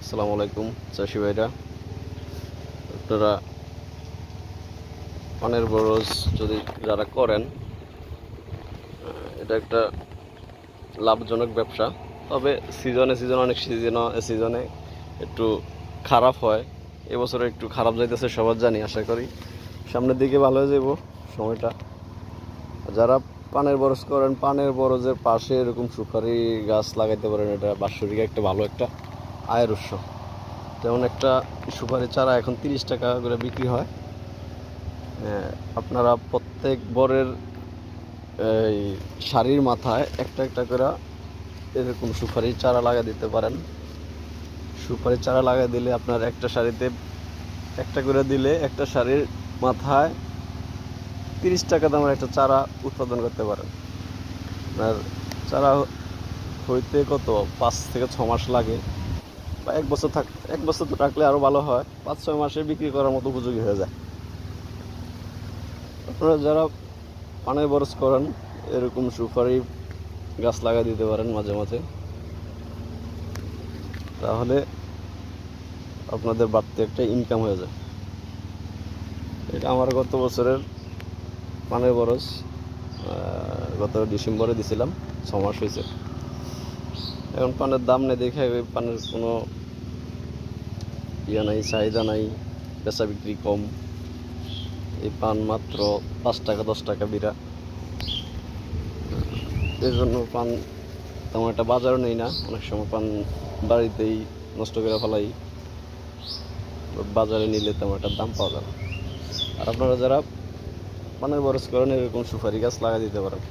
আসসালামু আলাইকুম চাষি ভাইরা। আপনারা পানের বরজ যদি যারা করেন, এটা একটা লাভজনক ব্যবসা। তবে অনেক সিজনে একটু খারাপ হয়। এবছরে একটু খারাপ যাইতেছে সবার জানি, আশা করি সামনের দিকে ভালো হয়ে যাব সময়টা। যারা পানের বরজ করেন, পানের বরজের পাশে এরকম সুপারি গাছ লাগাইতে পারেন। এটা বাৎসরিক একটা ভালো একটা আয়ের উৎস। যেমন একটা সুপারি চারা এখন 30 টাকা করে বিক্রি হয়। আপনারা প্রত্যেক বরের এই সারির মাথায় একটা একটা করে এরকম সুপারির চারা লাগিয়ে দিতে পারেন। সুপারির চারা লাগিয়ে দিলে আপনার একটা সারিতে একটা করে দিলে একটা সারির মাথায় 30 টাকা দামের একটা চারা উৎপাদন করতে পারেন। আপনার চারা হইতে কত 5 থেকে 6 মাস লাগে, বা 1 বছর তো রাখলে আরও ভালো হয়। 5-6 মাসে বিক্রি করার মতো উপযোগী হয়ে যায়। আপনারা যারা পানের বরজ করেন, এরকম সুপারি গাছ লাগিয়ে দিতে পারেন মাঝে মাঝে, তাহলে আপনাদের বাড়তি একটা ইনকাম হয়ে যায়। এটা আমার গত বছরের পানের বরজ, গত ডিসেম্বরে দিছিলাম, 6 মাস হয়েছে। এখন পানের দাম নেই দেখে পানের কোনো নাই, চাহিদা নাই, বেচা বিক্রি কম। এই পান মাত্র 5 টাকা 10 টাকা বিড়া। এর জন্য পান তেমন একটা বাজারও নেই না। অনেক সময় পান বাড়িতেই নষ্ট করে ফেলাই, বাজারে নিলে তেমন একটা দাম পাওয়া যায় না। আর আপনারা যারা পানের বরজ করেন, এরকম সুপারি গাছ লাগা দিতে পারেন।